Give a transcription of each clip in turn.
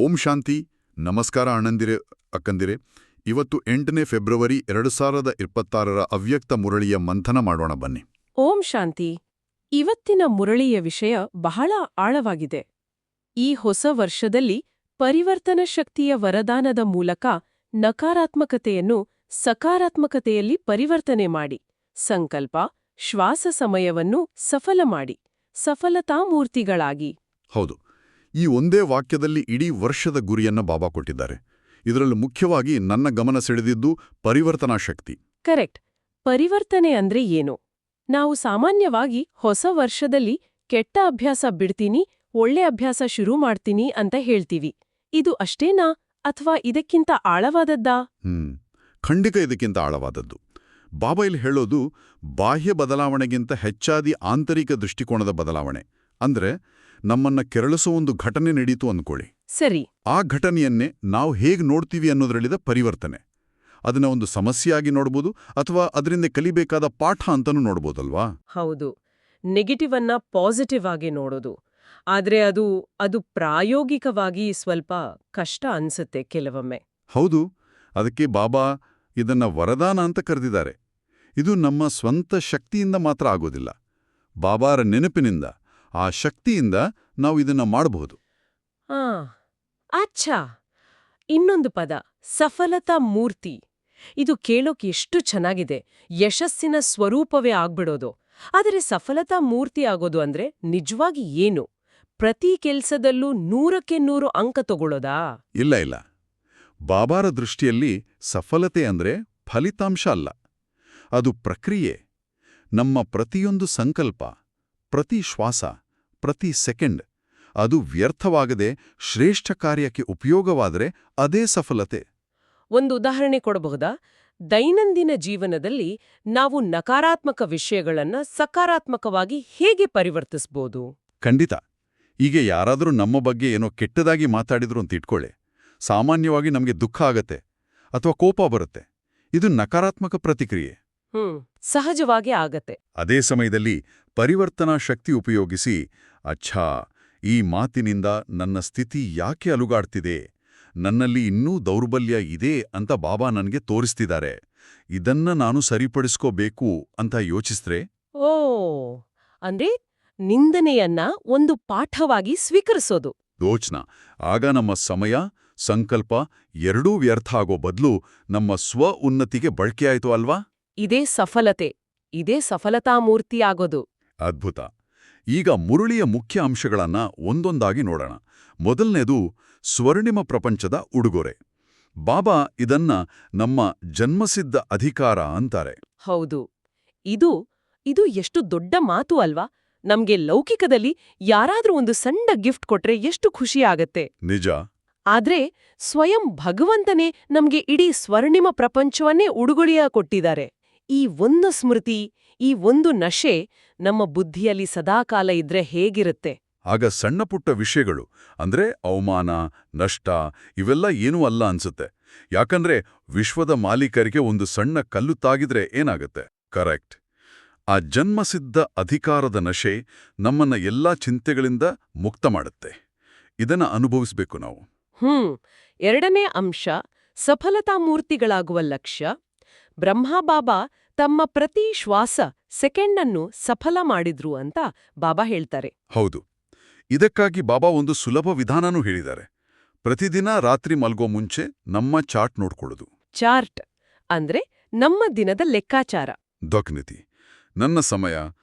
ಓಂ ಶಾಂತಿ. ನಮಸ್ಕಾರ ಅಣ್ಣಂದಿರೆ, ಅಕ್ಕಂದಿರೆ. ಇವತ್ತು 8ನೇ ಫೆಬ್ರವರಿ 2026ರ ಅವ್ಯಕ್ತ ಮುರಳಿಯ ಮಂಥನ ಮಾಡೋಣ ಬನ್ನಿ. ಓಂ ಶಾಂತಿ. ಇವತ್ತಿನ ಮುರಳಿಯ ವಿಷಯ ಬಹಳ ಆಳವಾಗಿದೆ. ಈ ಹೊಸ ವರ್ಷದಲ್ಲಿ ಪರಿವರ್ತನ ಶಕ್ತಿಯ ವರದಾನದ ಮೂಲಕ ನಕಾರಾತ್ಮಕತೆಯನ್ನು ಸಕಾರಾತ್ಮಕತೆಯಲ್ಲಿ ಪರಿವರ್ತನೆ ಮಾಡಿ, ಸಂಕಲ್ಪ, ಶ್ವಾಸ ಸಮಯವನ್ನು ಸಫಲ ಮಾಡಿ, ಸಫಲತಾಮೂರ್ತಿಗಳಾಗಿ. ಹೌದು, ಈ ಒಂದೇ ವಾಕ್ಯದಲ್ಲಿ ಇಡೀ ವರ್ಷದ ಗುರಿಯನ್ನು ಬಾಬಾ ಕೊಟ್ಟಿದ್ದಾರೆ. ಇದರಲ್ಲಿ ಮುಖ್ಯವಾಗಿ ನನ್ನ ಗಮನ ಸೆಳೆದಿದ್ದು ಪರಿವರ್ತನಾ ಶಕ್ತಿ. ಕರೆಕ್ಟ್. ಪರಿವರ್ತನೆ ಅಂದ್ರೆ ಏನು? ನಾವು ಸಾಮಾನ್ಯವಾಗಿ ಹೊಸ ವರ್ಷದಲ್ಲಿ ಕೆಟ್ಟ ಅಭ್ಯಾಸ ಬಿಡ್ತೀನಿ, ಒಳ್ಳೆ ಅಭ್ಯಾಸ ಶುರು ಮಾಡ್ತೀನಿ ಅಂತ ಹೇಳ್ತೀವಿ. ಇದು ಅಷ್ಟೇನಾ ಅಥವಾ ಇದಕ್ಕಿಂತ ಆಳವಾದದ್ದಾ? ಖಂಡಿತ ಇದಕ್ಕಿಂತ ಆಳವಾದದ್ದು. ಬಾಬಾ ಇಲ್ಲಿ ಹೇಳೋದು ಬಾಹ್ಯ ಬದಲಾವಣೆಗಿಂತ ಹೆಚ್ಚಾದಿ ಆಂತರಿಕ ದೃಷ್ಟಿಕೋನದ ಬದಲಾವಣೆ. ಅಂದ್ರೆ ನಮ್ಮನ್ನ ಕೆರಳಿಸೋ ಒಂದು ಘಟನೆ ನಡೀತು ಅಂದ್ಕೊಳ್ಳಿ. ಸರಿ. ಆ ಘಟನೆಯನ್ನೇ ನಾವು ಹೇಗೆ ನೋಡ್ತೀವಿ ಅನ್ನೋದ್ರಲ್ಲಿದ ಪರಿವರ್ತನೆ. ಅದನ್ನ ಒಂದು ಸಮಸ್ಯೆಯಾಗಿ ನೋಡ್ಬೋದು ಅಥವಾ ಅದರಿಂದ ಕಲಿಬೇಕಾದ ಪಾಠ ಅಂತನೂ ನೋಡ್ಬೋದಲ್ವಾ? ಹೌದು, ನೆಗೆಟಿವ್ ಅನ್ನ ಪಾಸಿಟಿವ್ ಆಗಿ ನೋಡೋದು. ಆದ್ರೆ ಅದು ಪ್ರಾಯೋಗಿಕವಾಗಿ ಸ್ವಲ್ಪ ಕಷ್ಟ ಅನ್ಸುತ್ತೆ ಕೆಲವೊಮ್ಮೆ. ಹೌದು, ಅದಕ್ಕೆ ಬಾಬಾ ಇದನ್ನ ವರದಾನ ಅಂತ ಕರೆದಿದ್ದಾರೆ. ಇದು ನಮ್ಮ ಸ್ವಂತ ಶಕ್ತಿಯಿಂದ ಮಾತ್ರ ಆಗೋದಿಲ್ಲ. ಬಾಬಾರ ನೆನಪಿನಿಂದ, ಆ ಶಕ್ತಿಯಿಂದ ನಾವು ಇದನ್ನ ಮಾಡಬಹುದು. ಅಚ್ಛಾ, ಇನ್ನೊಂದು ಪದ, ಸಫಲತಾ ಮೂರ್ತಿ. ಇದು ಕೇಳೋಕೆ ಎಷ್ಟು ಚೆನ್ನಾಗಿದೆ. ಯಶಸ್ಸಿನ ಸ್ವರೂಪವೇ ಆಗ್ಬಿಡೋದು. ಆದರೆ ಸಫಲತಾ ಮೂರ್ತಿ ಆಗೋದು ಅಂದ್ರೆ ನಿಜವಾಗಿ ಏನು? ಪ್ರತಿ ಕೆಲ್ಸದಲ್ಲೂ 100ಕ್ಕೆ 100 ಅಂಕ ತಗೊಳ್ಳೋದಾ? ಇಲ್ಲ. ಬಾಬಾರ ದೃಷ್ಟಿಯಲ್ಲಿ ಸಫಲತೆ ಅಂದ್ರೆ ಫಲಿತಾಂಶ ಅಲ್ಲ, ಅದು ಪ್ರಕ್ರಿಯೆ. ನಮ್ಮ ಪ್ರತಿಯೊಂದು ಸಂಕಲ್ಪ, ಪ್ರತಿ ಶ್ವಾಸ, ಪ್ರತಿ ಸೆಕೆಂಡ್ ಅದು ವ್ಯರ್ಥವಾಗದೆ ಶ್ರೇಷ್ಠ ಕಾರ್ಯಕ್ಕೆ ಉಪಯೋಗವಾದರೆ ಅದೇ ಸಫಲತೆ. ಒಂದು ಉದಾಹರಣೆ ಕೊಡಬಹುದಾ? ದೈನಂದಿನ ಜೀವನದಲ್ಲಿ ನಾವು ನಕಾರಾತ್ಮಕ ವಿಷಯಗಳನ್ನ ಸಕಾರಾತ್ಮಕವಾಗಿ ಹೇಗೆ ಪರಿವರ್ತಿಸಬಹುದು? ಖಂಡಿತ. ಈಗ ಯಾರಾದರೂ ನಮ್ಮ ಬಗ್ಗೆ ಏನೋ ಕೆಟ್ಟದಾಗಿ ಮಾತಾಡಿದ್ರು ಅಂತ ಇಟ್ಕೊಳ್ಳಿ. ಸಾಮಾನ್ಯವಾಗಿ ನಮಗೆ ದುಃಖ ಆಗತ್ತೆ ಅಥವಾ ಕೋಪ ಬರುತ್ತೆ. ಇದು ನಕಾರಾತ್ಮಕ ಪ್ರತಿಕ್ರಿಯೆ. ಸಹಜವಾಗಿ ಆಗತ್ತೆ. ಅದೇ ಸಮಯದಲ್ಲಿ ಪರಿವರ್ತನಾ ಶಕ್ತಿ ಉಪಯೋಗಿಸಿ, ಅಚ್ಛಾ, ಈ ಮಾತಿನಿಂದ ನನ್ನ ಸ್ಥಿತಿ ಯಾಕೆ ಅಲುಗಾಡ್ತಿದೆ, ನನ್ನಲ್ಲಿ ಇನ್ನೂ ದೌರ್ಬಲ್ಯ ಇದೆ ಅಂತ ಬಾಬಾ ನನಗೆ ತೋರಿಸ್ತಿದ್ದಾರೆ, ಇದನ್ನ ನಾನು ಸರಿಪಡಿಸ್ಕೋಬೇಕು ಅಂತ ಯೋಚಿಸಿದ್ರೆ. ಅಂದ್ರೆ ನಿಂದನೆಯನ್ನ ಒಂದು ಪಾಠವಾಗಿ ಸ್ವೀಕರಿಸೋದು. ಯೋಚನಾ. ಆಗ ನಮ್ಮ ಸಮಯ, ಸಂಕಲ್ಪ ಎರಡೂ ವ್ಯರ್ಥ ಆಗೋ ಬದಲು ನಮ್ಮ ಉನ್ನತಿಗೆ ಬಳಕೆಯಾಯಿತು ಅಲ್ವಾ? ಇದೇ ಸಫಲತೆ, ಇದೇ ಸಫಲತಾಮೂರ್ತಿ ಆಗೋದು. ಅದ್ಭುತ. ಈಗ ಮುರುಳಿಯ ಮುಖ್ಯ ಅಂಶಗಳನ್ನ ಒಂದೊಂದಾಗಿ ನೋಡೋಣ. ಮೊದಲನೇದು ಸ್ವರ್ಣಿಮ ಪ್ರಪಂಚದ ಉಡುಗೊರೆ. ಬಾಬಾ ಇದನ್ನ ನಮ್ಮ ಜನ್ಮಸಿದ್ಧ ಅಧಿಕಾರ ಅಂತಾರೆ. ಹೌದು, ಇದು ಎಷ್ಟು ದೊಡ್ಡ ಮಾತು ಅಲ್ವಾ? ನಮ್ಗೆ ಲೌಕಿಕದಲ್ಲಿ ಯಾರಾದ್ರೂ ಒಂದು ಸಣ್ಣ ಗಿಫ್ಟ್ ಕೊಟ್ರೆ ಎಷ್ಟು ಖುಷಿಯಾಗತ್ತೆ. ನಿಜ. ಆದ್ರೆ ಸ್ವಯಂ ಭಗವಂತನೇ ನಮ್ಗೆ ಇಡೀ ಸ್ವರ್ಣಿಮ ಪ್ರಪಂಚವನ್ನೇ ಉಡುಗೊರೆಯ ಕೊಟ್ಟಿದ್ದಾರೆ. ಈ ಒಂದು ಸ್ಮೃತಿ, ಈ ಒಂದು ನಶೆ ನಮ್ಮ ಬುದ್ಧಿಯಲ್ಲಿ ಸದಾಕಾಲ ಇದ್ರೆ ಹೇಗಿರುತ್ತೆ? ಆಗ ಸಣ್ಣಪುಟ್ಟ ವಿಷಯಗಳು ಅಂದ್ರೆ ಅವಮಾನ, ನಷ್ಟ ಇವೆಲ್ಲ ಏನೂ ಅಲ್ಲ ಅನ್ಸುತ್ತೆ. ಯಾಕಂದ್ರೆ ವಿಶ್ವದ ಮಾಲೀಕರಿಗೆ ಒಂದು ಸಣ್ಣ ಕಲ್ಲು ತಾಗಿದ್ರೆ ಏನಾಗತ್ತೆ? ಕರೆಕ್ಟ್. ಆ ಜನ್ಮಸಿದ್ಧ ಅಧಿಕಾರದ ನಶೆ ನಮ್ಮನ್ನ ಎಲ್ಲಾ ಚಿಂತೆಗಳಿಂದ ಮುಕ್ತ ಮಾಡುತ್ತೆ. ಇದನ್ನ ಅನುಭವಿಸ್ಬೇಕು ನಾವು. ಎರಡನೇ ಅಂಶ, ಸಫಲತಾಮೂರ್ತಿಗಳಾಗುವ ಲಕ್ಷ್ಯ. ಬ್ರಹ್ಮಬಾಬಾ ತಮ್ಮ ಪ್ರತಿ ಶ್ವಾಸ, ಸೆಕೆಂಡನ್ನು ಸಫಲ ಮಾಡಿದ್ರು ಅಂತ ಬಾಬಾ ಹೇಳ್ತಾರೆ. ಹೌದು. ಇದಕ್ಕಾಗಿ ಬಾಬಾ ಒಂದು ಸುಲಭ ವಿಧಾನನೂ ಹೇಳಿದ್ದಾರೆ. ಪ್ರತಿದಿನ ರಾತ್ರಿ ಮಲ್ಗೋ ಮುಂಚೆ ನಮ್ಮ ಚಾರ್ಟ್ ನೋಡ್ಕೊಳ್ಳೋದು. ಚಾರ್ಟ್ ಅಂದ್ರೆ ನಮ್ಮ ದಿನದ ಲೆಕ್ಕಾಚಾರ. ದೊಕ್ನಿತಿ. ನನ್ನ ಸಮಯ,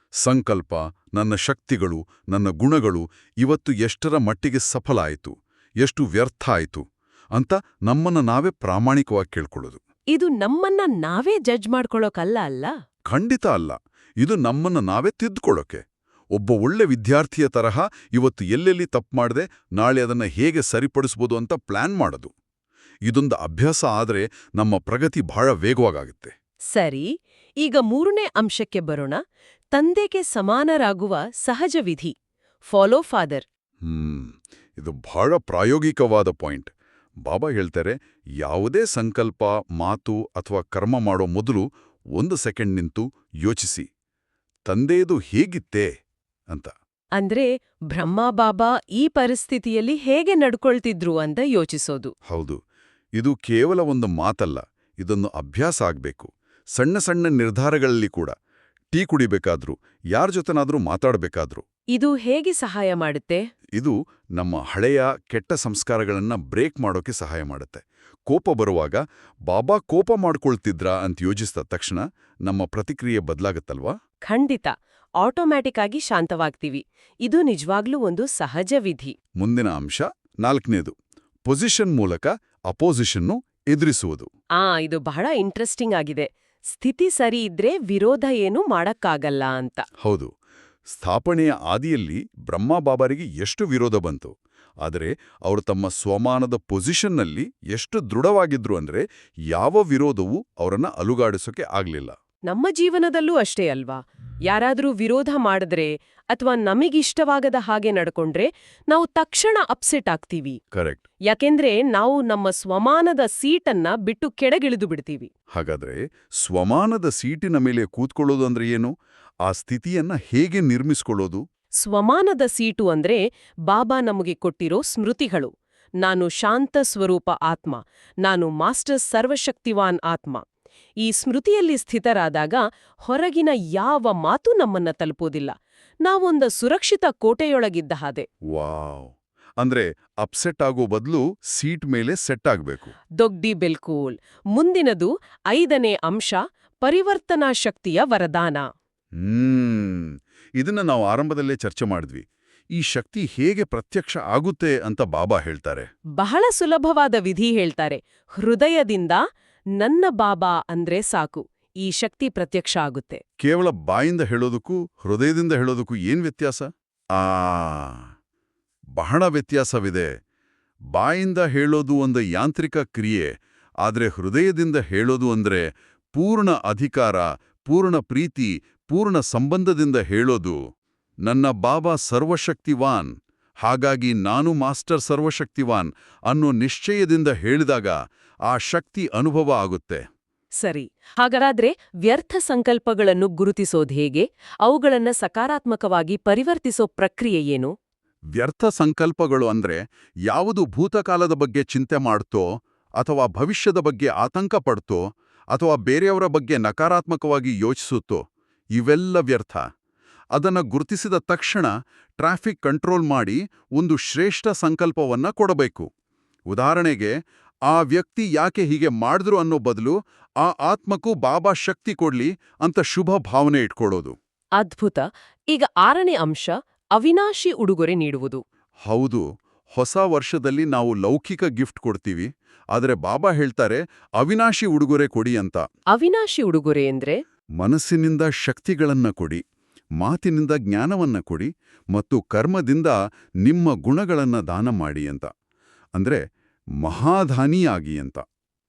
ಸಂಕಲ್ಪ, ನನ್ನ ಶಕ್ತಿಗಳು, ನನ್ನ ಗುಣಗಳು ಇವತ್ತು ಎಷ್ಟರ ಮಟ್ಟಿಗೆ ಸಫಲ ಆಯಿತು, ಎಷ್ಟು ವ್ಯರ್ಥ ಆಯಿತು ಅಂತ ನಮ್ಮನ್ನ ನಾವೇ ಪ್ರಾಮಾಣಿಕವಾಗಿ ಕೇಳ್ಕೊಳ್ಳೋದು. ಇದು ನಮ್ಮನ್ನ ನಾವೇ ಜಡ್ಜ್ ಮಾಡ್ಕೊಳ್ಳೋಕಲ್ಲ ಅಲ್ಲ? ಖಂಡಿತ ಅಲ್ಲ. ಇದು ನಮ್ಮನ್ನ ನಾವೇ ತಿದ್ದುಕೊಳ್ಳೋಕೆ. ಒಬ್ಬ ಒಳ್ಳೆ ವಿದ್ಯಾರ್ಥಿಯ ತರಹ ಇವತ್ತು ಎಲ್ಲೆಲ್ಲಿ ತಪ್ಪು ಮಾಡದೆ ನಾಳೆ ಅದನ್ನ ಹೇಗೆ ಸರಿಪಡಿಸ್ಬೋದು ಅಂತ ಪ್ಲಾನ್ ಮಾಡೋದು. ಇದೊಂದು ಅಭ್ಯಾಸ ಆದ್ರೆ ನಮ್ಮ ಪ್ರಗತಿ ಬಹಳ ವೇಗವಾಗುತ್ತೆ. ಸರಿ, ಈಗ ಮೂರನೇ ಅಂಶಕ್ಕೆ ಬರೋಣ. ತಂದೆಗೆ ಸಮಾನರಾಗುವ ಸಹಜ ವಿಧಿ, ಫಾಲೋ ಫಾದರ್. ಇದು ಬಹಳ ಪ್ರಾಯೋಗಿಕವಾದ ಪಾಯಿಂಟ್. ಬಾಬಾ ಹೇಳ್ತಾರೆ, ಯಾವುದೇ ಸಂಕಲ್ಪ, ಮಾತು ಅಥವಾ ಕರ್ಮ ಮಾಡೋ ಮೊದಲು 1 ಸೆಕೆಂಡ್ ನಿಂತು ಯೋಚಿಸಿ, ತಂದೆಯದು ಹೇಗಿತ್ತೇ ಅಂತ. ಅಂದ್ರೆ ಬ್ರಹ್ಮಬಾಬಾ ಈ ಪರಿಸ್ಥಿತಿಯಲ್ಲಿ ಹೇಗೆ ನಡ್ಕೊಳ್ತಿದ್ರು ಅಂತ ಯೋಚಿಸೋದು. ಹೌದು, ಇದು ಕೇವಲ ಒಂದು ಮಾತಲ್ಲ, ಇದೊಂದು ಅಭ್ಯಾಸ ಆಗ್ಬೇಕು. ಸಣ್ಣ ಸಣ್ಣ ನಿರ್ಧಾರಗಳಲ್ಲಿ ಕೂಡ. ಟೀ ಕುಡಿಬೇಕಾದ್ರೂ, ಯಾರ ಜೊತೆನಾದ್ರೂ ಮಾತಾಡಬೇಕಾದ್ರೂ. ಇದು ಹೇಗೆ ಸಹಾಯ ಮಾಡುತ್ತೆ? ಇದು ನಮ್ಮ ಹಳೆಯ ಕೆಟ್ಟ ಸಂಸ್ಕಾರಗಳನ್ನ ಬ್ರೇಕ್ ಮಾಡೋಕೆ ಸಹಾಯ ಮಾಡುತ್ತೆ. ಕೋಪ ಬರುವಾಗ ಬಾಬಾ ಕೋಪ ಮಾಡ್ಕೊಳ್ತಿದ್ರಾ ಅಂತ ಯೋಚಿಸಿದ ತಕ್ಷಣ ನಮ್ಮ ಪ್ರತಿಕ್ರಿಯೆ ಬದಲಾಗತ್ತಲ್ವಾ? ಖಂಡಿತ. ಆಟೋಮ್ಯಾಟಿಕ್ ಆಗಿ ಶಾಂತವಾಗ್ತೀವಿ. ಇದು ನಿಜವಾಗ್ಲೂ ಒಂದು ಸಹಜ ವಿಧಿ. ಮುಂದಿನ ಅಂಶ 4ನೇದು, ಪೊಸಿಷನ್ ಮೂಲಕ ಅಪೋಸಿಷನ್ನು ಎದುರಿಸುವುದು. ಇದು ಬಹಳ ಇಂಟ್ರೆಸ್ಟಿಂಗ್ ಆಗಿದೆ. ಸ್ಥಿತಿ ಸರಿ ಇದ್ರೆ ವಿರೋಧ ಏನೂ ಮಾಡಕ್ಕಾಗಲ್ಲ ಅಂತ. ಹೌದು, ಸ್ಥಾಪನೆಯ ಆದಿಯಲ್ಲಿ ಬ್ರಹ್ಮಬಾಬರಿಗೆ ಎಷ್ಟು ವಿರೋಧ ಬಂತು. ಆದರೆ ಅವರು ತಮ್ಮ ಸ್ವಮಾನದ ಪೊಸಿಷನ್ನಲ್ಲಿ ಎಷ್ಟು ದೃಢವಾಗಿದ್ರು ಅಂದ್ರೆ ಯಾವ ವಿರೋಧವೂ ಅವರನ್ನ ಅಲುಗಾಡಿಸೋಕೆ ಆಗ್ಲಿಲ್ಲ. ನಮ್ಮ ಜೀವನದಲ್ಲೂ ಅಷ್ಟೇ ಅಲ್ವಾ? ಯಾರಾದ್ರೂ ವಿರೋಧ ಮಾಡಿದ್ರೆ ಅಥವಾ ನಮಗಿಷ್ಟವಾಗದ ಹಾಗೆ ನಡ್ಕೊಂಡ್ರೆ ನಾವು ತಕ್ಷಣ ಅಪ್ಸೆಟ್ ಆಗ್ತೀವಿ. ಕರೆಕ್ಟ್. ಯಾಕೆಂದ್ರೆ ನಾವು ನಮ್ಮ ಸ್ವಮಾನದ ಸೀಟನ್ನ ಬಿಟ್ಟು ಕೆಳಗಿಳಿದು ಬಿಡ್ತೀವಿ. ಹಾಗಾದ್ರೆ ಸ್ವಮಾನದ ಸೀಟಿನ ಮೇಲೆ ಕೂತ್ಕೊಳ್ಳೋದು ಅಂದ್ರೆ ಏನು? ಆ ಸ್ಥಿತಿಯನ್ನ ಹೇಗೆ ನಿರ್ಮಿಸ್ಕೊಳ್ಳೋದು? ಸ್ವಮಾನದ ಸೀಟು ಅಂದ್ರೆ ಬಾಬಾ ನಮಗೆ ಕೊಟ್ಟಿರೋ ಸ್ಮೃತಿಗಳು. ನಾನು ಶಾಂತ ಸ್ವರೂಪ ಆತ್ಮ, ನಾನು ಮಾಸ್ಟರ್ ಸರ್ವಶಕ್ತಿವಾನ್ ಆತ್ಮ. ಈ ಸ್ಮೃತಿಯಲ್ಲಿ ಸ್ಥಿತರಾದಾಗ ಹೊರಗಿನ ಯಾವ ಮಾತು ನಮ್ಮನ್ನ ತಲುಪೋದಿಲ್ಲ. ನಾವೊಂದು ಸುರಕ್ಷಿತ ಕೋಟೆಯೊಳಗಿದ್ದ ಹಾಗೆ. ವಾವ್! ಅಂದ್ರೆ ಅಪ್ಸೆಟ್ ಆಗೋ ಬದಲು ಸೀಟ್ ಮೇಲೆ ಸೆಟ್ ಆಗ್ಬೇಕು. ದೊಗ್ಡಿ ಬಿಲ್ಕುಲ್. ಮುಂದಿನದು 5ನೇ ಅಂಶ, ಪರಿವರ್ತನಾ ಶಕ್ತಿಯ ವರದಾನ. ಇದನ್ನ ನಾವು ಆರಂಭದಲ್ಲೇ ಚರ್ಚೆ ಮಾಡಿದ್ವಿ. ಈ ಶಕ್ತಿ ಹೇಗೆ ಪ್ರತ್ಯಕ್ಷ ಆಗುತ್ತೆ ಅಂತ ಬಾಬಾ ಹೇಳ್ತಾರೆ. ಬಹಳ ಸುಲಭವಾದ ವಿಧಿ ಹೇಳ್ತಾರೆ. ಹೃದಯದಿಂದ ನನ್ನ ಬಾಬಾ ಅಂದ್ರೆ ಸಾಕು, ಈ ಶಕ್ತಿ ಪ್ರತ್ಯಕ್ಷ ಆಗುತ್ತೆ. ಕೇವಲ ಬಾಯಿಂದ ಹೇಳೋದಕ್ಕೂ ಹೃದಯದಿಂದ ಹೇಳೋದಕ್ಕೂ ಏನ್ ವ್ಯತ್ಯಾಸ? ಬಹಳ ವ್ಯತ್ಯಾಸವಿದೆ. ಬಾಯಿಂದ ಹೇಳೋದು ಒಂದು ಯಾಂತ್ರಿಕ ಕ್ರಿಯೆ, ಆದ್ರೆ ಹೃದಯದಿಂದ ಹೇಳೋದು ಅಂದ್ರೆ ಪೂರ್ಣ ಅಧಿಕಾರ, ಪೂರ್ಣ ಪ್ರೀತಿ, ಪೂರ್ಣ ಸಂಬಂಧದಿಂದ ಹೇಳೋದು. ನನ್ನ ಬಾಬಾ ಸರ್ವಶಕ್ತಿವಾನ್, ಹಾಗಾಗಿ ನಾನು ಮಾಸ್ಟರ್ ಸರ್ವಶಕ್ತಿವಾನ್ ಅನ್ನೋ ನಿಶ್ಚಯದಿಂದ ಹೇಳಿದಾಗ ಆ ಶಕ್ತಿ ಅನುಭವ ಆಗುತ್ತೆ. ಸರಿ, ಹಾಗಾದ್ರೆ ವ್ಯರ್ಥ ಸಂಕಲ್ಪಗಳನ್ನು ಗುರುತಿಸೋದು ಹೇಗೆ? ಅವುಗಳನ್ನ ಸಕಾರಾತ್ಮಕವಾಗಿ ಪರಿವರ್ತಿಸೋ ಪ್ರಕ್ರಿಯೆ ಏನು? ವ್ಯರ್ಥ ಸಂಕಲ್ಪಗಳು ಅಂದ್ರೆ ಯಾವುದು ಭೂತಕಾಲದ ಬಗ್ಗೆ ಚಿಂತೆ ಮಾಡ್ತೋ, ಅಥವಾ ಭವಿಷ್ಯದ ಬಗ್ಗೆ ಆತಂಕ ಪಡ್ತೋ, ಅಥವಾ ಬೇರೆಯವರ ಬಗ್ಗೆ ನಕಾರಾತ್ಮಕವಾಗಿ ಯೋಚಿಸುತ್ತೋ, ಇವೆಲ್ಲ ವ್ಯರ್ಥ. ಅದನ್ನ ಗುರುತಿಸಿದ ತಕ್ಷಣ ಟ್ರಾಫಿಕ್ ಕಂಟ್ರೋಲ್ ಮಾಡಿ ಒಂದು ಶ್ರೇಷ್ಠ ಸಂಕಲ್ಪವನ್ನ ಕೊಡಬೇಕು. ಉದಾಹರಣೆಗೆ, ಆ ವ್ಯಕ್ತಿ ಯಾಕೆ ಹೀಗೆ ಮಾಡಿದ್ರು ಅನ್ನೋ ಬದಲು ಆ ಆತ್ಮಕ್ಕೂ ಬಾಬಾ ಶಕ್ತಿ ಕೊಡ್ಲಿ ಅಂತ ಶುಭ ಭಾವನೆ ಇಟ್ಕೊಳ್ಳೋದು. ಅದ್ಭುತ. ಈಗ 6ನೇ ಅಂಶ, ಅವಿನಾಶಿ ಉಡುಗೊರೆ ನೀಡುವುದು. ಹೌದು, ಹೊಸ ವರ್ಷದಲ್ಲಿ ನಾವು ಲೌಕಿಕ ಗಿಫ್ಟ್ ಕೊಡ್ತೀವಿ, ಆದರೆ ಬಾಬಾ ಹೇಳ್ತಾರೆ ಅವಿನಾಶಿ ಉಡುಗೊರೆ ಕೊಡಿ ಅಂತ. ಅವಿನಾಶಿ ಉಡುಗೊರೆ ಎಂದ್ರೆ ಮನಸ್ಸಿನಿಂದ ಶಕ್ತಿಗಳನ್ನ ಕೊಡಿ, ಮಾತಿನಿಂದ ಜ್ಞಾನವನ್ನ ಕೊಡಿ ಮತ್ತು ಕರ್ಮದಿಂದ ನಿಮ್ಮ ಗುಣಗಳನ್ನ ದಾನ ಮಾಡಿ ಅಂತ. ಅಂದ್ರೆ ಮಹಾದಾನಿಯಾಗಿ ಅಂತ.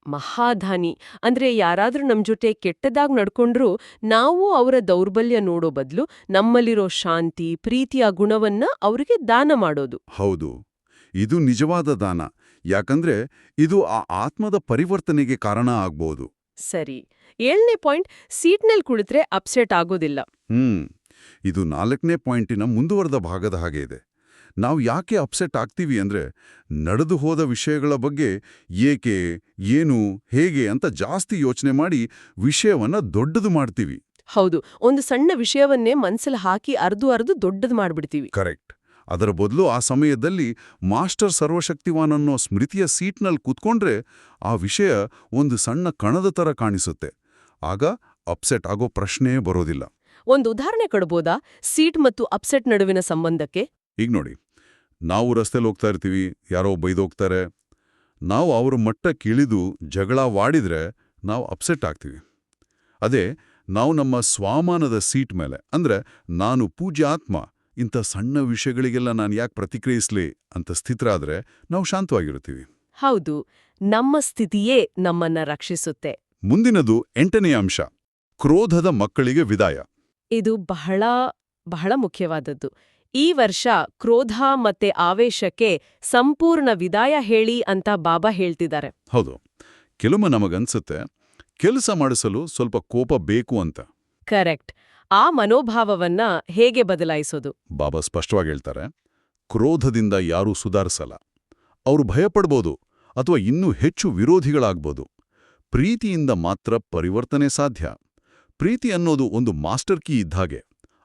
ಮಹಾದಾನಿ ಅಂದ್ರೆ ಯಾರಾದ್ರೂ ನಮ್ ಜೊತೆ ಕೆಟ್ಟದಾಗ್ ನಡ್ಕೊಂಡ್ರೂ ನಾವು ಅವರ ದೌರ್ಬಲ್ಯ ನೋಡೋ ಬದಲು ನಮ್ಮಲ್ಲಿರೋ ಶಾಂತಿ, ಪ್ರೀತಿಯ ಗುಣವನ್ನ ಅವ್ರಿಗೆ ದಾನ ಮಾಡೋದು. ಹೌದು, ಇದು ನಿಜವಾದ ದಾನ. ಯಾಕಂದ್ರೆ ಇದು ಆ ಆತ್ಮದ ಪರಿವರ್ತನೆಗೆ ಕಾರಣ ಆಗ್ಬೋದು. ಸರಿ, 7ನೇ ಪಾಯಿಂಟ್, ಸೀಟ್ನಲ್ಲಿ ಕುಳಿತ್ರೆ ಅಪ್ಸೆಟ್ ಆಗೋದಿಲ್ಲ. ಇದು 4ನೇ ಪಾಯಿಂಟಿನ ಮುಂದುವರೆದ ಭಾಗದ ಹಾಗೆ ಇದೆ. ನಾವು ಯಾಕೆ ಅಪ್ಸೆಟ್ ಆಗ್ತೀವಿ ಅಂದ್ರೆ ನಡೆದು ಹೋದ ವಿಷಯಗಳ ಬಗ್ಗೆ ಏಕೆ, ಏನು, ಹೇಗೆ ಅಂತ ಜಾಸ್ತಿ ಯೋಚನೆ ಮಾಡಿ ವಿಷಯವನ್ನ ದೊಡ್ಡದು ಮಾಡ್ತೀವಿ. ಹೌದು, ಒಂದು ಸಣ್ಣ ವಿಷಯವನ್ನೇ ಮನ್ಸಲ್ಲಿ ಹಾಕಿ ಅರ್ದು ದೊಡ್ಡದು ಮಾಡ್ಬಿಡ್ತೀವಿ. ಕರೆಕ್ಟ್. ಅದರ ಬದಲು ಆ ಸಮಯದಲ್ಲಿ ಮಾಸ್ಟರ್ ಸರ್ವಶಕ್ತಿವಾನ್ ಅನ್ನೋ ಸ್ಮೃತಿಯ ಸೀಟ್ನಲ್ಲಿ ಕೂತ್ಕೊಂಡ್ರೆ ಆ ವಿಷಯ ಒಂದು ಸಣ್ಣ ಕಣದ ತರ ಕಾಣಿಸುತ್ತೆ. ಆಗ ಅಪ್ಸೆಟ್ ಆಗೋ ಪ್ರಶ್ನೆಯೇ ಬರೋದಿಲ್ಲ. ಒಂದು ಉದಾಹರಣೆ ಕೊಡ್ಬೋದಾ ಸೀಟ್ ಮತ್ತು ಅಪ್ಸೆಟ್ ನಡುವಿನ ಸಂಬಂಧಕ್ಕೆ? ಈಗ ನೋಡಿ, ನಾವು ರಸ್ತೆಲಿ ಹೋಗ್ತಾ ಇರ್ತೀವಿ, ಯಾರೋ ಬೈದೋಗ್ತಾರೆ. ನಾವು ಅವ್ರ ಮಟ್ಟಕ್ಕಿಳಿದು ಜಗಳವಾಡಿದ್ರೆ ನಾವು ಅಪ್ಸೆಟ್ ಆಗ್ತೀವಿ. ಅದೇ ನಾವು ನಮ್ಮ ಸ್ವಾಮಾನದ ಸೀಟ್ ಮೇಲೆ, ಅಂದ್ರೆ ನಾನು ಪೂಜ್ಯಾತ್ಮ, ಇಂಥ ಸಣ್ಣ ವಿಷಯಗಳಿಗೆಲ್ಲ ನಾನು ಯಾಕೆ ಪ್ರತಿಕ್ರಿಯಿಸ್ಲಿ ಅಂತ ಸ್ಥಿತರಾದ್ರೆ ನಾವು ಶಾಂತವಾಗಿರ್ತೀವಿ. ಹೌದು, ನಮ್ಮ ಸ್ಥಿತಿಯೇ ನಮ್ಮನ್ನ ರಕ್ಷಿಸುತ್ತೆ. ಮುಂದಿನದು 8ನೇ ಅಂಶ, ಕ್ರೋಧದ ಮಕ್ಕಳಿಗೆ ವಿದಾಯ. ಇದು ಬಹಳ ಬಹಳ ಮುಖ್ಯವಾದದ್ದು. ಈ ವರ್ಷ ಕ್ರೋಧ ಮತ್ತೆ ಆವೇಶಕ್ಕೆ ಸಂಪೂರ್ಣ ವಿದಾಯ ಹೇಳಿ ಅಂತ ಬಾಬಾ ಹೇಳ್ತಿದ್ದಾರೆ. ಹೌದು, ಕೆಲವೊಮ್ಮೆ ನಮಗನ್ಸುತ್ತೆ ಕೆಲಸ ಮಾಡಿಸಲು ಸ್ವಲ್ಪ ಕೋಪ ಬೇಕು ಅಂತ. ಕರೆಕ್ಟ್. ಆ ಮನೋಭಾವವನ್ನ ಹೇಗೆ ಬದಲಾಯಿಸೋದು? ಬಾಬಾ ಸ್ಪಷ್ಟವಾಗಿ ಹೇಳ್ತಾರೆ, ಕ್ರೋಧದಿಂದ ಯಾರೂ ಸುಧಾರಿಸಲ್ಲ. ಅವರು ಭಯಪಡ್ಬೋದು ಅಥವಾ ಇನ್ನೂ ಹೆಚ್ಚು ವಿರೋಧಿಗಳಾಗ್ಬೋದು. ಪ್ರೀತಿಯಿಂದ ಮಾತ್ರ ಪರಿವರ್ತನೆ ಸಾಧ್ಯ. ಪ್ರೀತಿ ಅನ್ನೋದು ಒಂದು ಮಾಸ್ಟರ್ ಕೀ ಇದ್ದಾಗೆ.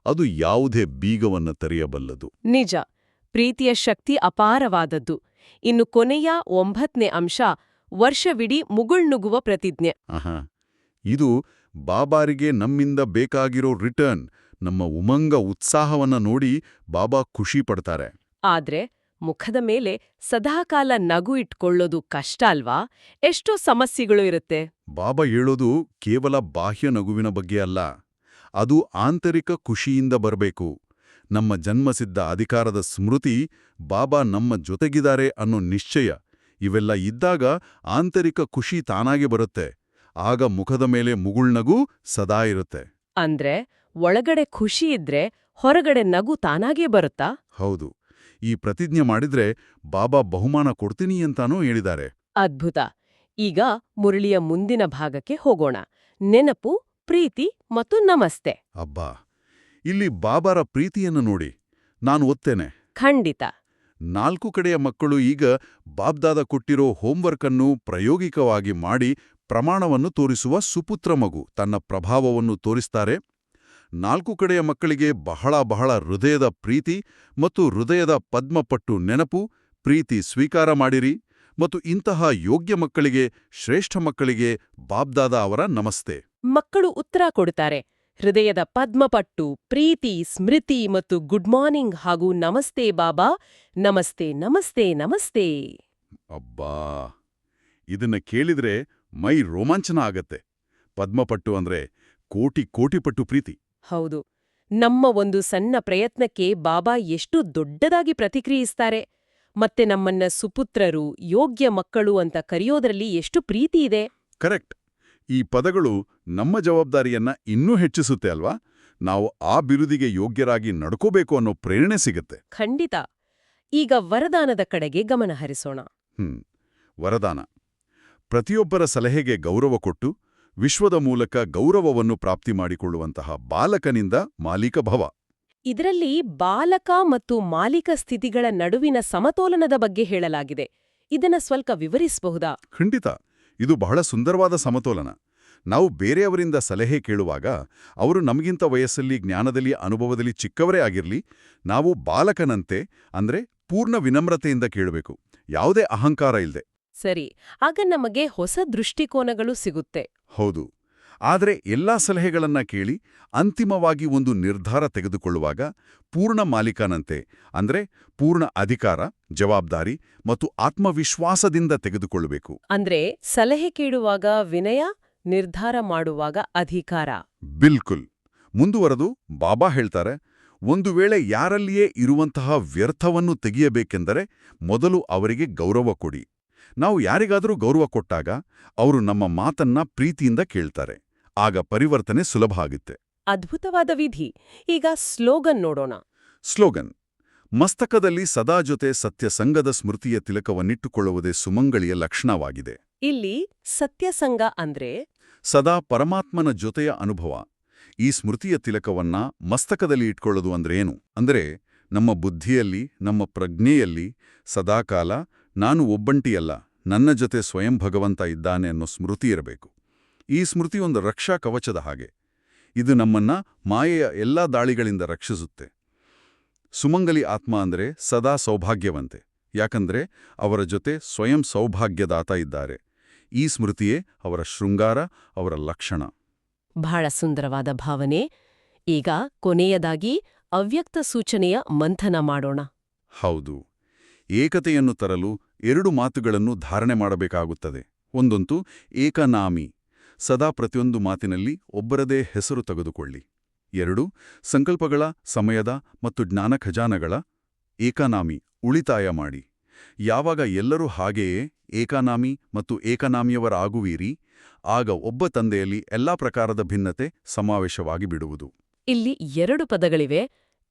ಅದು ಯಾವುದೇ ಬೀಗವನ್ನ ತೆರೆಯಬಲ್ಲದು. ನಿಜ, ಪ್ರೀತಿಯ ಶಕ್ತಿ ಅಪಾರವಾದದ್ದು. ಇನ್ನು ಕೊನೆಯ 9ನೇ ಅಂಶ, ವರ್ಷವಿಡೀ ಮುಗುಳ್ನುಗ್ಗುವ ಪ್ರತಿಜ್ಞೆ. ಆಹಾ, ಇದು ಬಾಬಾರಿಗೆ ನಮ್ಮಿಂದ ಬೇಕಾಗಿರೋ ರಿಟರ್ನ್. ನಮ್ಮ ಉಮಂಗ ಉತ್ಸಾಹವನ್ನ ನೋಡಿ ಬಾಬಾ ಖುಷಿ ಪಡ್ತಾರೆ. ಆದ್ರೆ ಮುಖದ ಮೇಲೆ ಸದಾಕಾಲ ನಗು ಇಟ್ಕೊಳ್ಳೋದು ಕಷ್ಟ ಅಲ್ವಾ? ಎಷ್ಟೋ ಸಮಸ್ಯೆಗಳು ಇರುತ್ತೆ. ಬಾಬಾ ಹೇಳೋದು ಕೇವಲ ಬಾಹ್ಯ ನಗುವಿನ ಬಗ್ಗೆ ಅಲ್ಲ. ಅದು ಆಂತರಿಕ ಖುಷಿಯಿಂದ ಬರಬೇಕು. ನಮ್ಮ ಜನ್ಮಸಿದ್ಧ ಅಧಿಕಾರದ ಸ್ಮೃತಿ, ಬಾಬಾ ನಮ್ಮ ಜೊತೆಗಿದ್ದಾರೆ ಅನ್ನೋ ನಿಶ್ಚಯ, ಇವೆಲ್ಲ ಇದ್ದಾಗ ಆಂತರಿಕ ಖುಷಿ ತಾನಾಗೆ ಬರುತ್ತೆ. ಆಗ ಮುಖದ ಮೇಲೆ ಮುಗುಳ್ನಗೂ ಸದಾ ಇರುತ್ತೆ. ಅಂದ್ರೆ ಒಳಗಡೆ ಖುಷಿ ಇದ್ರೆ ಹೊರಗಡೆ ನಗು ತಾನಾಗೇ ಬರುತ್ತಾ? ಹೌದು. ಈ ಪ್ರತಿಜ್ಞೆ ಮಾಡಿದ್ರೆ ಬಾಬಾ ಬಹುಮಾನ ಕೊಡ್ತೀನಿ ಅಂತಾನೂ ಹೇಳಿದ್ದಾರೆ. ಅದ್ಭುತ. ಈಗ ಮುರಳಿಯ ಮುಂದಿನ ಭಾಗಕ್ಕೆ ಹೋಗೋಣ. ನೆನಪು, ಪ್ರೀತಿ ಮತ್ತು ನಮಸ್ತೆ. ಅಬ್ಬಾ, ಇಲ್ಲಿ ಬಾಬಾರ ಪ್ರೀತಿಯನ್ನು ನೋಡಿ. ನಾನು ಒತ್ತೇನೆ. ಖಂಡಿತ. 4 ಕಡೆಯ ಮಕ್ಕಳು ಈಗ ಬಾಬ್ದಾದ ಕೊಟ್ಟಿರೋ ಹೋಂವರ್ಕ್ ಅನ್ನು ಪ್ರಾಯೋಗಿಕವಾಗಿ ಮಾಡಿ ಪ್ರಮಾಣವನ್ನು ತೋರಿಸುವ ಸುಪುತ್ರ ಮಗು ತನ್ನ ಪ್ರಭಾವವನ್ನು ತೋರಿಸ್ತಾರೆ. 4 ಕಡೆಯ ಮಕ್ಕಳಿಗೆ ಬಹಳ ಬಹಳ ಹೃದಯದ ಪ್ರೀತಿ ಮತ್ತು ಹೃದಯದ ಪದ್ಮಪಟ್ಟು ನೆನಪು, ಪ್ರೀತಿ ಸ್ವೀಕಾರ ಮಾಡಿರಿ. ಮತ್ತು ಇಂತಹ ಯೋಗ್ಯ ಮಕ್ಕಳಿಗೆ, ಶ್ರೇಷ್ಠ ಮಕ್ಕಳಿಗೆ ಬಾಬ್ದಾದ ಅವರ ನಮಸ್ತೆ. ಮಕ್ಕಳು ಉತ್ತರ ಕೊಡುತ್ತಾರೆ. ಹೃದಯದ ಪದ್ಮಪಟ್ಟು, ಪ್ರೀತಿ, ಸ್ಮೃತಿ ಮತ್ತು ಗುಡ್ ಮಾರ್ನಿಂಗ್ ಹಾಗೂ ನಮಸ್ತೆ ಬಾಬಾ, ನಮಸ್ತೆ ನಮಸ್ತೆ ನಮಸ್ತೆ. ಅಬ್ಬಾ, ಇದನ್ನ ಕೇಳಿದ್ರೆ ಮೈ ರೋಮಾಂಚನ ಆಗತ್ತೆ. ಪದ್ಮಪಟ್ಟು ಅಂದ್ರೆ ಕೋಟಿ ಪಟ್ಟು ಪ್ರೀತಿ. ಹೌದು. ನಮ್ಮ ಒಂದು ಸಣ್ಣ ಪ್ರಯತ್ನಕ್ಕೆ ಬಾಬಾ ಎಷ್ಟು ದೊಡ್ಡದಾಗಿ ಪ್ರತಿಕ್ರಿಯಿಸ್ತಾರೆ. ಮತ್ತೆ ನಮ್ಮನ್ನ ಸುಪುತ್ರರು, ಯೋಗ್ಯ ಮಕ್ಕಳು ಅಂತ ಕರೆಯೋದ್ರಲ್ಲಿ ಎಷ್ಟು ಪ್ರೀತಿ ಇದೆ. ಕರೆಕ್ಟ್. ಈ ಪದಗಳು ನಮ್ಮ ಜವಾಬ್ದಾರಿಯನ್ನ ಇನ್ನೂ ಹೆಚ್ಚಿಸುತ್ತೆ ಅಲ್ವಾ? ನಾವು ಆ ಬಿರುದಿಗೆ ಯೋಗ್ಯರಾಗಿ ನಡ್ಕೋಬೇಕು ಅನ್ನೋ ಪ್ರೇರಣೆ ಸಿಗತ್ತೆ. ಖಂಡಿತ. ಈಗ ವರದಾನದ ಕಡೆಗೆ ಗಮನ ಹರಿಸೋಣ. ವರದಾನ. ಪ್ರತಿಯೊಬ್ಬರ ಸಲಹೆಗೆ ಗೌರವ ಕೊಟ್ಟು, ವಿಶ್ವದ ಮೂಲಕ ಗೌರವವನ್ನು ಪ್ರಾಪ್ತಿ ಮಾಡಿಕೊಳ್ಳುವಂತಹ ಬಾಲಕನಿಂದ ಮಾಲೀಕ ಭವ. ಇದರಲ್ಲಿ ಬಾಲಕ ಮತ್ತು ಮಾಲೀಕ ಸ್ಥಿತಿಗಳ ನಡುವಿನ ಸಮತೋಲನದ ಬಗ್ಗೆ ಹೇಳಲಾಗಿದೆ. ಇದನ್ನ ಸ್ವಲ್ಪ ವಿವರಿಸಬಹುದಾ? ಖಂಡಿತ. ಇದು ಬಹಳ ಸುಂದರವಾದ ಸಮತೋಲನ. ನಾವು ಬೇರೆಯವರಿಂದ ಸಲಹೆ ಕೇಳುವಾಗ ಅವರು ನಮಗಿಂತ ವಯಸ್ಸಲ್ಲಿ, ಜ್ಞಾನದಲ್ಲಿ, ಅನುಭವದಲ್ಲಿ ಚಿಕ್ಕವರೇ ಆಗಿರ್ಲಿ, ನಾವು ಬಾಲಕನಂತೆ ಅಂದ್ರೆ ಪೂರ್ಣ ವಿನಮ್ರತೆಯಿಂದ ಕೇಳಬೇಕು, ಯಾವುದೇ ಅಹಂಕಾರ ಇಲ್ಲದೆ. ಸರಿ, ಆಗ ನಮಗೆ ಹೊಸ ದೃಷ್ಟಿಕೋನಗಳು ಸಿಗುತ್ತೆ. ಹೌದು. ಆದರೆ ಎಲ್ಲಾ ಸಲಹೆಗಳನ್ನ ಕೇಳಿ ಅಂತಿಮವಾಗಿ ಒಂದು ನಿರ್ಧಾರ ತೆಗೆದುಕೊಳ್ಳುವಾಗ ಪೂರ್ಣ ಮಾಲೀಕನಂತೆ ಅಂದ್ರೆ ಪೂರ್ಣ ಅಧಿಕಾರ, ಜವಾಬ್ದಾರಿ ಮತ್ತು ಆತ್ಮವಿಶ್ವಾಸದಿಂದ ತೆಗೆದುಕೊಳ್ಳಬೇಕು. ಅಂದ್ರೆ ಸಲಹೆ ಕೇಳುವಾಗ ವಿನಯ, ನಿರ್ಧಾರ ಮಾಡುವಾಗ ಅಧಿಕಾರ. ಬಿಲ್ಕುಲ್. ಮುಂದುವರೆದು ಬಾಬಾ ಹೇಳ್ತಾರೆ, ಒಂದು ವೇಳೆ ಯಾರಲ್ಲಿಯೇ ಇರುವಂತಹ ವ್ಯರ್ಥವನ್ನು ತೆಗೆಯಬೇಕೆಂದರೆ ಮೊದಲು ಅವರಿಗೆ ಗೌರವ ಕೊಡಿ. ನಾವು ಯಾರಿಗಾದರೂ ಗೌರವ ಕೊಟ್ಟಾಗ ಅವರು ನಮ್ಮ ಮಾತನ್ನ ಪ್ರೀತಿಯಿಂದ ಕೇಳ್ತಾರೆ. ಆಗ ಪರಿವರ್ತನೆ ಸುಲಭ ಆಗುತ್ತೆ. ಅದ್ಭುತವಾದ ವಿಧಿ. ಈಗ ಸ್ಲೋಗನ್ ನೋಡೋಣ. ಸ್ಲೋಗನ್. ಮಸ್ತಕದಲ್ಲಿ ಸದಾ ಜೊತೆ ಸತ್ಯಸಂಗದ ಸ್ಮೃತಿಯ ತಿಲಕವನ್ನಿಟ್ಟುಕೊಳ್ಳುವುದೇ ಸುಮಂಗಳಿಯ ಲಕ್ಷಣವಾಗಿದೆ. ಇಲ್ಲಿ ಸತ್ಯಸಂಗ ಅಂದ್ರೆ ಸದಾ ಪರಮಾತ್ಮನ ಜೊತೆಯ ಅನುಭವ. ಈ ಸ್ಮೃತಿಯ ತಿಲಕವನ್ನ ಮಸ್ತಕದಲ್ಲಿ ಇಟ್ಕೊಳ್ಳೋದು ಅಂದ್ರೇನು? ಅಂದ್ರೆ ನಮ್ಮ ಬುದ್ಧಿಯಲ್ಲಿ, ನಮ್ಮ ಪ್ರಜ್ಞೆಯಲ್ಲಿ ಸದಾಕಾಲ ನಾನು ಒಬ್ಬಂಟಿಯಲ್ಲ, ನನ್ನ ಜೊತೆ ಸ್ವಯಂ ಭಗವಂತ ಇದ್ದಾನೆ ಅನ್ನೋ ಸ್ಮೃತಿ ಇರಬೇಕು. ಈ ಸ್ಮೃತಿ ಒಂದು ರಕ್ಷಾ ಕವಚದ ಹಾಗೆ. ಇದು ನಮ್ಮನ್ನ ಮಾಯೆಯ ಎಲ್ಲಾ ದಾಳಿಗಳಿಂದ ರಕ್ಷಿಸುತ್ತೆ. ಸುಮಂಗಲಿ ಆತ್ಮ ಅಂದ್ರೆ ಸದಾ ಸೌಭಾಗ್ಯವಂತೆ. ಯಾಕಂದ್ರೆ ಅವರ ಜೊತೆ ಸ್ವಯಂ ಸೌಭಾಗ್ಯದಾತ ಇದ್ದಾರೆ. ಈ ಸ್ಮೃತಿಯೇ ಅವರ ಶೃಂಗಾರ, ಅವರ ಲಕ್ಷಣ. ಬಹಳ ಸುಂದರವಾದ ಭಾವನೆ. ಈಗ ಕೊನೆಯದಾಗಿ ಅವ್ಯಕ್ತ ಸೂಚನೆಯ ಮಂಥನ ಮಾಡೋಣ. ಹೌದು. ಏಕತೆಯನ್ನು ತರಲು 2 ಮಾತುಗಳನ್ನು ಧಾರಣೆ ಮಾಡಬೇಕಾಗುತ್ತದೆ. ಒಂದಂತೂ ಏಕನಾಮಿ. ಸದಾ ಪ್ರತಿಯೊಂದು ಮಾತಿನಲ್ಲಿ ಒಬ್ಬರದೇ ಹೆಸರು ತೆಗೆದುಕೊಳ್ಳಿ. 2 ಸಂಕಲ್ಪಗಳ, ಸಮಯದ ಮತ್ತು ಜ್ಞಾನ ಖಜಾನಗಳ ಏಕನಾಮಿ ಉಳಿತಾಯ ಮಾಡಿ. ಯಾವಾಗ ಎಲ್ಲರೂ ಹಾಗೆಯೇ ಏಕನಾಮಿ ಮತ್ತು ಏಕನಾಮಿಯವರಾಗುವಿರಿ, ಆಗ ಒಬ್ಬ ತಂದೆಯಲ್ಲಿ ಎಲ್ಲಾ ಪ್ರಕಾರದ ಭಿನ್ನತೆ ಸಮಾವೇಶವಾಗಿ ಬಿಡುವುದು. ಇಲ್ಲಿ 2 ಪದಗಳಿವೆ,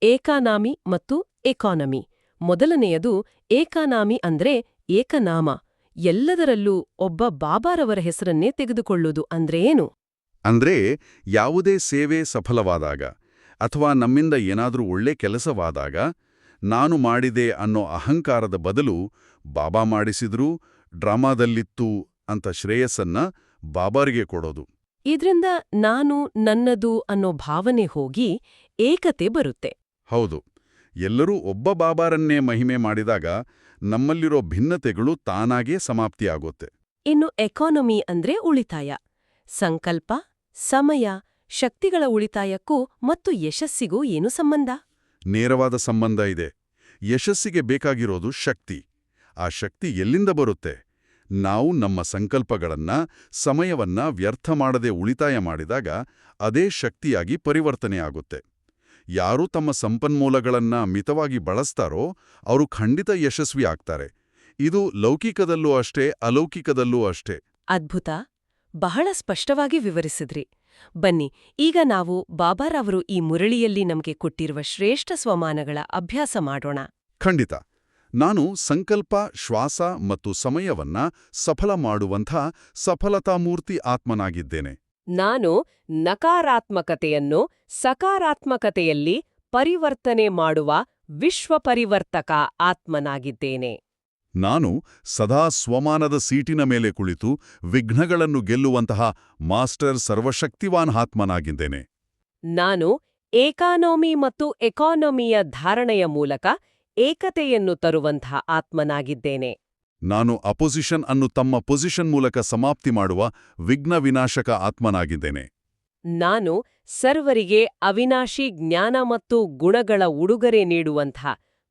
ಏಕನಾಮಿ ಮತ್ತು ಎಕಾನಮಿ. ಮೊದಲನೆಯದು ಏಕನಾಮಿ ಅಂದ್ರೆ ಏಕನಾಮ. ಎಲ್ಲದರಲ್ಲೂ ಒಬ್ಬ ಬಾಬಾರವರ ಹೆಸರನ್ನೇ ತೆಗೆದುಕೊಳ್ಳುವುದು ಅಂದ್ರೆ ಏನು? ಅಂದ್ರೆ ಯಾವುದೇ ಸೇವೆ ಸಫಲವಾದಾಗ, ಅಥವಾ ನಮ್ಮಿಂದ ಏನಾದ್ರೂ ಒಳ್ಳೆ ಕೆಲಸವಾದಾಗ ನಾನು ಮಾಡಿದೆ ಅನ್ನೋ ಅಹಂಕಾರದ ಬದಲು ಬಾಬಾ ಮಾಡಿಸಿದ್ರು, ಡ್ರಾಮಾದಲ್ಲಿತ್ತು ಅಂತ ಶ್ರೇಯಸ್ಸನ್ನ ಬಾಬಾರಿಗೆ ಕೊಡೋದು. ಇದ್ರಿಂದ ನಾನು ನನ್ನದು ಅನ್ನೋ ಭಾವನೆ ಹೋಗಿ ಏಕತೆ ಬರುತ್ತೆ. ಹೌದು, ಎಲ್ಲರೂ ಒಬ್ಬ ಬಾಬಾರನ್ನೇ ಮಹಿಮೆ ಮಾಡಿದಾಗ ನಮ್ಮಲ್ಲಿರೋ ಭಿನ್ನತೆಗಳು ತಾನಾಗೇ ಸಮಾಪ್ತಿಯಾಗುತ್ತೆ. ಇನ್ನು ಎಕಾನಮಿ ಅಂದ್ರೆ ಉಳಿತಾಯ. ಸಂಕಲ್ಪ, ಸಮಯ, ಶಕ್ತಿಗಳ ಉಳಿತಾಯಕ್ಕೂ ಮತ್ತು ಯಶಸ್ಸಿಗೂ ಏನು ಸಂಬಂಧ? ನೇರವಾದ ಸಂಬಂಧ ಇದೆ. ಯಶಸ್ಸಿಗೆ ಬೇಕಾಗಿರೋದು ಶಕ್ತಿ. ಆ ಶಕ್ತಿ ಎಲ್ಲಿಂದ ಬರುತ್ತೆ? ನಾವು ನಮ್ಮ ಸಂಕಲ್ಪಗಳನ್ನ, ಸಮಯವನ್ನ ವ್ಯರ್ಥ ಮಾಡದೆ ಉಳಿತಾಯ ಮಾಡಿದಾಗ ಅದೇ ಶಕ್ತಿಯಾಗಿ ಪರಿವರ್ತನೆಯಾಗುತ್ತೆ. ಯಾರು ತಮ್ಮ ಸಂಪನ್ಮೂಲಗಳನ್ನ ಮಿತವಾಗಿ ಬಳಸ್ತಾರೋ ಅವರು ಖಂಡಿತ ಯಶಸ್ವಿ ಆಗ್ತಾರೆ. ಇದು ಲೌಕಿಕದಲ್ಲೂ ಅಷ್ಟೇ, ಅಲೌಕಿಕದಲ್ಲೂ ಅಷ್ಟೇ. ಅದ್ಭುತ. ಬಹಳ ಸ್ಪಷ್ಟವಾಗಿ ವಿವರಿಸಿದ್ರಿ. ಬನ್ನಿ, ಈಗ ನಾವು ಬಾಬಾರವರು ಈ ಮುರಳಿಯಲ್ಲಿ ನಮಗೆ ಕೊಟ್ಟಿರುವ ಶ್ರೇಷ್ಠ ಸ್ವಮಾನಗಳ ಅಭ್ಯಾಸ ಮಾಡೋಣ. ಖಂಡಿತ. ನಾನು ಸಂಕಲ್ಪ, ಶ್ವಾಸ ಮತ್ತು ಸಮಯವನ್ನ ಸಫಲ ಮಾಡುವಂಥ ಸಫಲತಾಮೂರ್ತಿ ಆತ್ಮನಾಗಿದ್ದೇನೆ. ನಾನು ನಕಾರಾತ್ಮಕತೆಯನ್ನು ಸಕಾರಾತ್ಮಕತೆಯಲ್ಲಿ ಪರಿವರ್ತನೆ ಮಾಡುವ ವಿಶ್ವಪರಿವರ್ತಕ ಆತ್ಮನಾಗಿದ್ದೇನೆ. ನಾನು ಸದಾ ಸ್ವಮಾನದ ಸೀಟಿನ ಮೇಲೆ ಕುಳಿತು ವಿಘ್ನಗಳನ್ನು ಗೆಲ್ಲುವಂತಹ ಮಾಸ್ಟರ್ ಸರ್ವಶಕ್ತಿವಾನ್ ಆತ್ಮನಾಗಿದ್ದೇನೆ. ನಾನು ಏಕಾನೋಮಿ ಮತ್ತು ಎಕಾನಮಿಯ ಧಾರಣೆಯ ಮೂಲಕ ಏಕತೆಯನ್ನು ತರುವಂತಹ ಆತ್ಮನಾಗಿದ್ದೇನೆ. ನಾನು ಅಪೊಸಿಷನ್ ಅನ್ನು ತಮ್ಮ ಪೊಸಿಷನ್ ಮೂಲಕ ಸಮಾಪ್ತಿ ಮಾಡುವ ವಿಘ್ನ ವಿನಾಶಕ ಆತ್ಮನಾಗಿದ್ದೇನೆ. ನಾನು ಸರ್ವರಿಗೆ ಅವಿನಾಶಿ ಜ್ಞಾನ ಮತ್ತು ಗುಣಗಳ ಉಡುಗೊರೆ ನೀಡುವಂಥ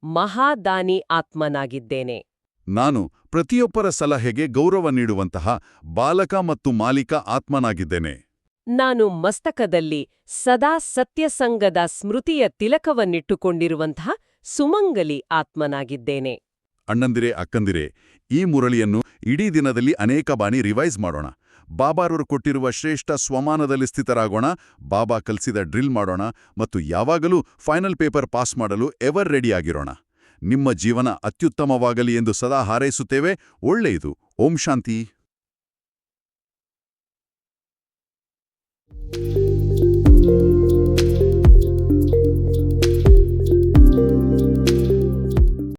ಮಹಾದಾನಿ ಆತ್ಮನಾಗಿದ್ದೇನೆ. ನಾನು ಪ್ರತಿಯೊಬ್ಬರ ಸಲಹೆಗೆ ಗೌರವ ನೀಡುವಂತಹ ಬಾಲಕ ಮತ್ತು ಮಾಲೀಕ ಆತ್ಮನಾಗಿದ್ದೇನೆ. ನಾನು ಮಸ್ತಕದಲ್ಲಿ ಸದಾ ಸತ್ಯಸಂಗದ ಸ್ಮೃತಿಯ ತಿಲಕವನ್ನಿಟ್ಟುಕೊಂಡಿರುವಂತಹ ಸುಮಂಗಲಿ ಆತ್ಮನಾಗಿದ್ದೇನೆ. ಅಣ್ಣಂದಿರೇ, ಅಕ್ಕಂದಿರೇ, ಈ ಮುರಳಿಯನ್ನು ಇಡೀ ದಿನದಲ್ಲಿ ಅನೇಕ ಬಾರಿ ರಿವೈಸ್ ಮಾಡೋಣ. ಬಾಬಾರವರು ಕೊಟ್ಟಿರುವ ಶ್ರೇಷ್ಠ ಸ್ವಮಾನದಲ್ಲಿ ಸ್ಥಿತರಾಗೋಣ, ಬಾಬಾ ಕಲಿಸಿದ ಡ್ರಿಲ್ ಮಾಡೋಣ ಮತ್ತು ಯಾವಾಗಲೂ ಫೈನಲ್ ಪೇಪರ್ ಪಾಸ್ ಮಾಡಲು ಎವರ್ ರೆಡಿಯಾಗಿರೋಣ. ನಿಮ್ಮ ಜೀವನ ಅತ್ಯುತ್ತಮವಾಗಲಿ ಎಂದು ಸದಾ ಹಾರೈಸುತ್ತೇವೆ. ಒಳ್ಳೆಯದು. ಓಂ ಶಾಂತಿ.